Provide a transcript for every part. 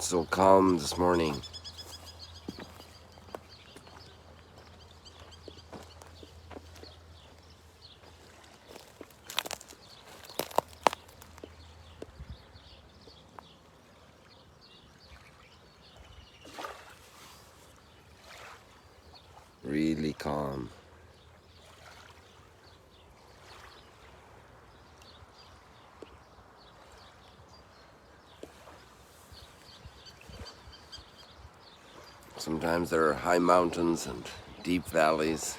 So calm this morning. Really calm. Sometimes there are high mountains and deep valleys.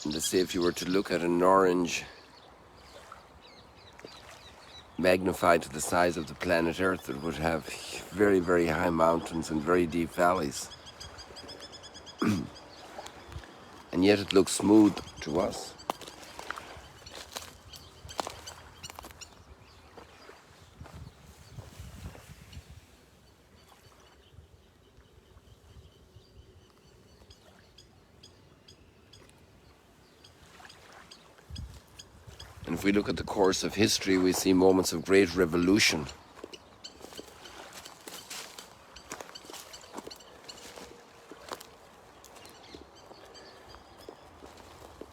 And to say if you were to look at an orange magnified to the size of the planet Earth, it would have very, very high mountains and very deep valleys. And yet it looks smooth to us. And if we look at the course of history, we see moments of great revolution.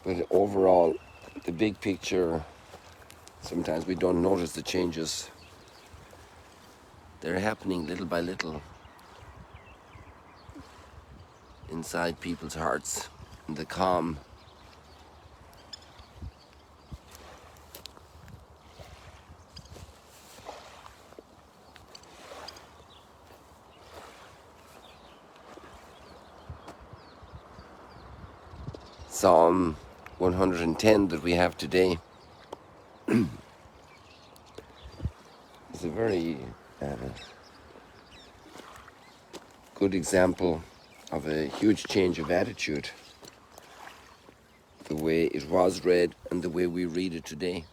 But overall, the big picture, sometimes we don't notice the changes. They're happening little by little inside people's hearts, in the calm. Psalm 110 that we have today is a very good example of a huge change of attitude, the way it was read and the way we read it today.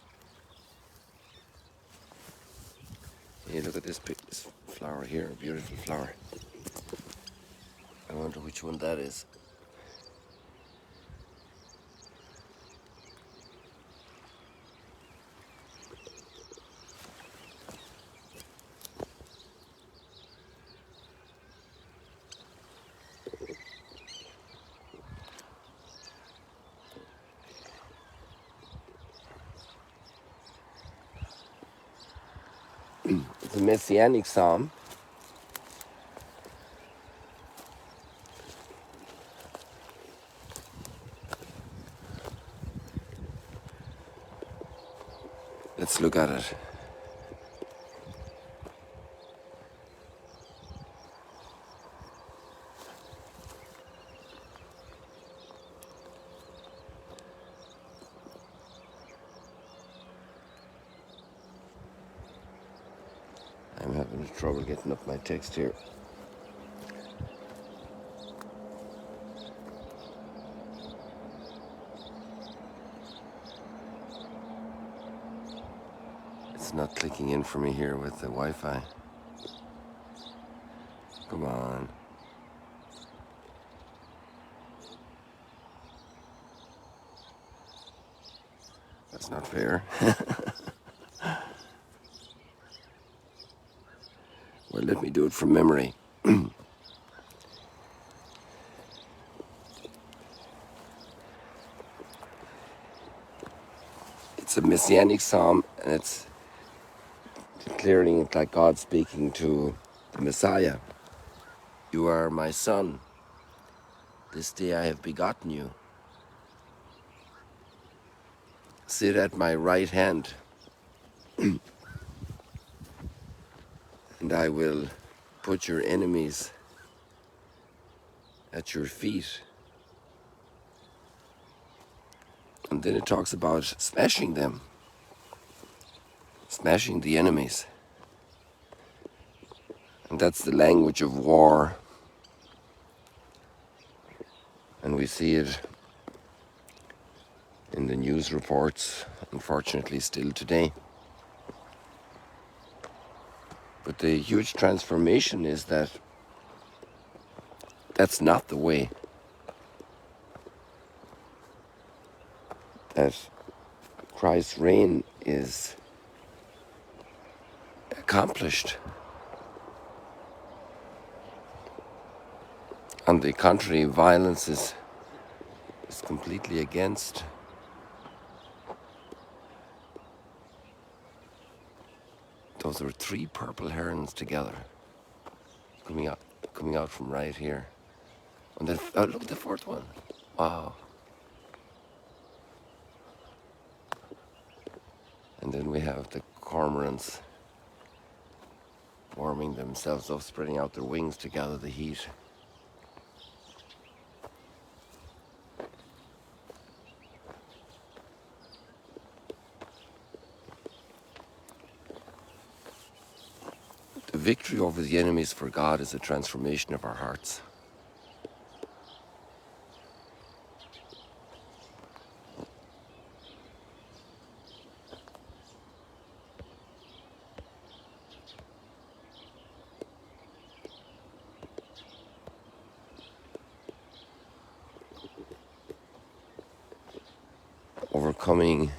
Hey, look at this flower here, a beautiful flower. I wonder which one that is. It's a messianic psalm. Let's look at it. I'm having trouble getting up my text here. It's not clicking in for me here with the Wi-Fi. Come on. That's not fair. Well, let me do it from memory. It's a messianic psalm, and it's declaring it like God speaking to the Messiah. You are my son. This day I have begotten you. Sit at my right hand, and I will put your enemies at your feet. And then it talks about smashing them, smashing the enemies. And that's the language of war. And we see it in the news reports, unfortunately, still today. But the huge transformation is that that's not the way. That Christ's reign is accomplished. On the contrary, violence is completely against. Those are 3 purple herons together, coming out from right here. And then look at the 4th one. Wow. And then we have the cormorants warming themselves up, spreading out their wings to gather the heat. The victory over the enemies for God is a transformation of our hearts. Overcoming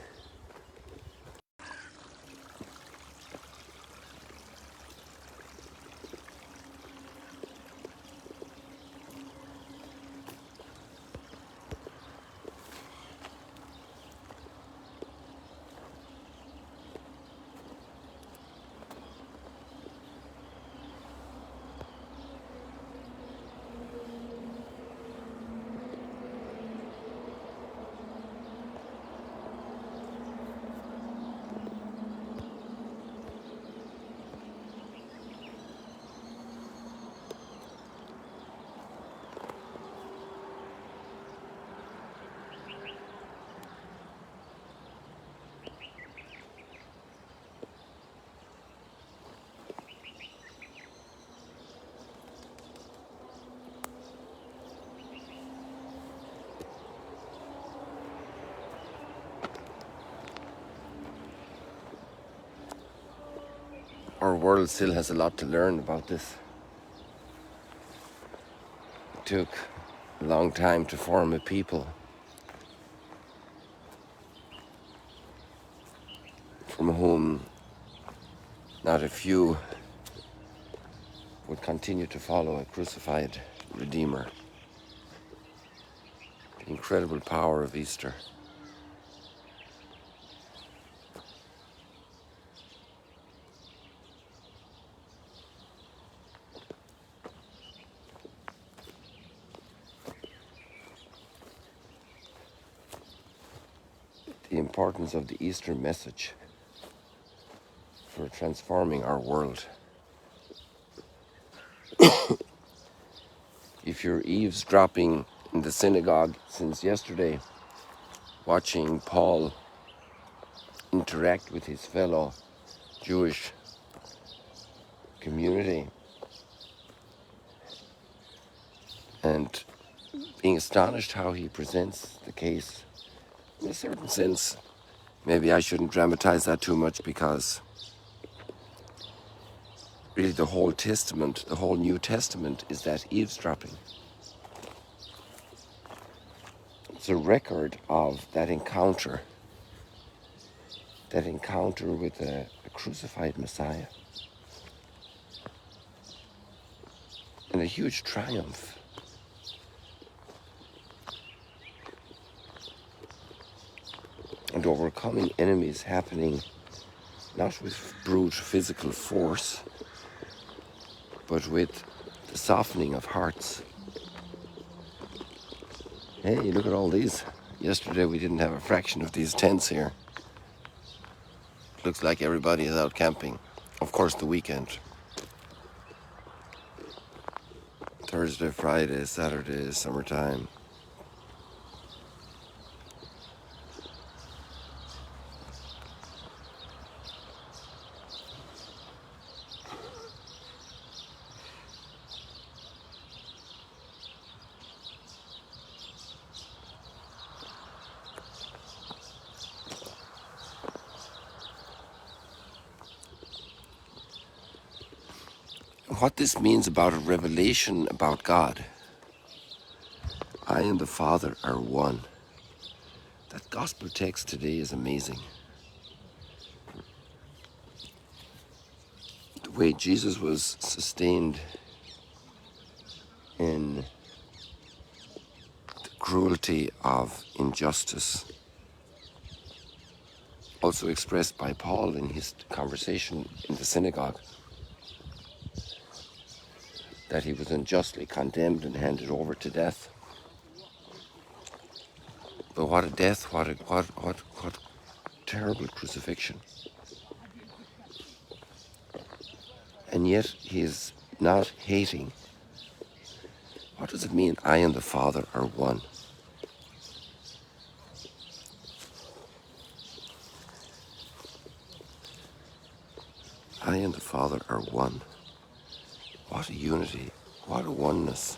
our world still has a lot to learn about this. It took a long time to form a people from whom not a few would continue to follow a crucified Redeemer. The incredible power of Easter. The importance of the Easter message for transforming our world. If you're eavesdropping in the synagogue since yesterday, watching Paul interact with his fellow Jewish community and being astonished how he presents the case, in a certain sense, maybe I shouldn't dramatize that too much, because really the whole Testament, the whole New Testament, is that eavesdropping. It's a record of that encounter with a crucified Messiah, and a huge triumph. And overcoming enemies happening not with brute physical force, but with the softening of hearts. Hey, look at all these. Yesterday we didn't have a fraction of these tents here. Looks like everybody is out camping. Of course, the weekend. Thursday, Friday, Saturday, summertime. What this means about a revelation about God. I and the Father are one. That gospel text today is amazing. the way Jesus was sustained in the cruelty of injustice, also expressed by Paul in his conversation in the synagogue, that he was unjustly condemned and handed over to death. But what a death, what terrible crucifixion. And yet he is not hating. What does it mean, I and the Father are one? I and the Father are one. What a unity, what a oneness.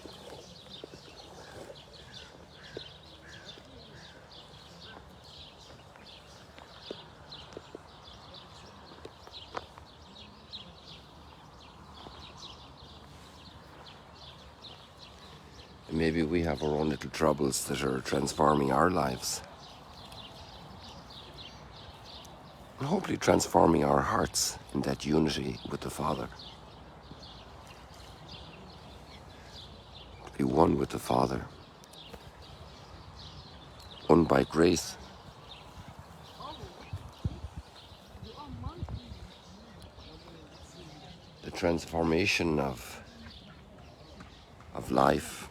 And maybe we have our own little troubles that are transforming our lives. And hopefully transforming our hearts in that unity with the Father. To be one with the Father. One by grace. The transformation of life,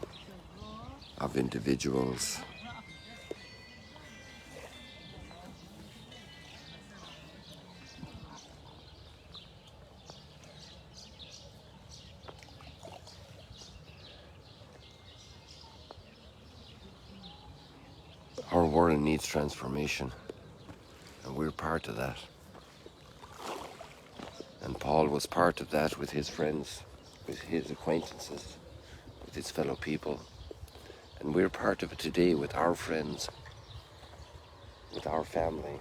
of individuals. Our world needs transformation, and we're part of that. And Paul was part of that with his friends, with his acquaintances, with his fellow people. And we're part of it today with our friends, with our family,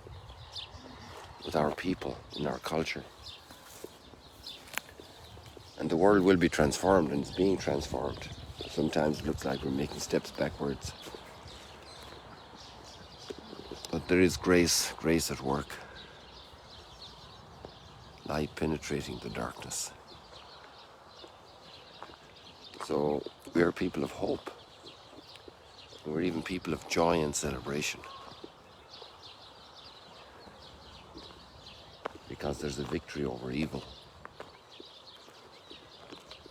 with our people, in our culture. And the world will be transformed, and it's being transformed. Sometimes it looks like we're making steps backwards. But there is grace at work. Light penetrating the darkness. So we are people of hope. We're even people of joy and celebration. Because there's a victory over evil.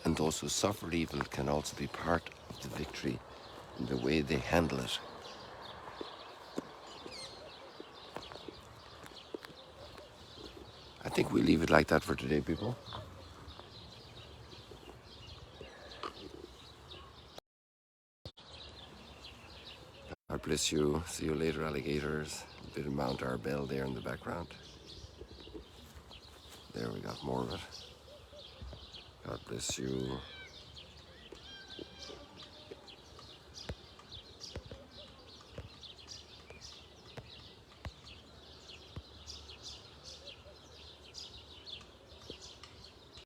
And those who suffer evil can also be part of the victory in the way they handle it. I think we leave it like that for today, people. God bless you. See you later, alligators. A bit of Mount Arbel there in the background. There we got more of it. God bless you.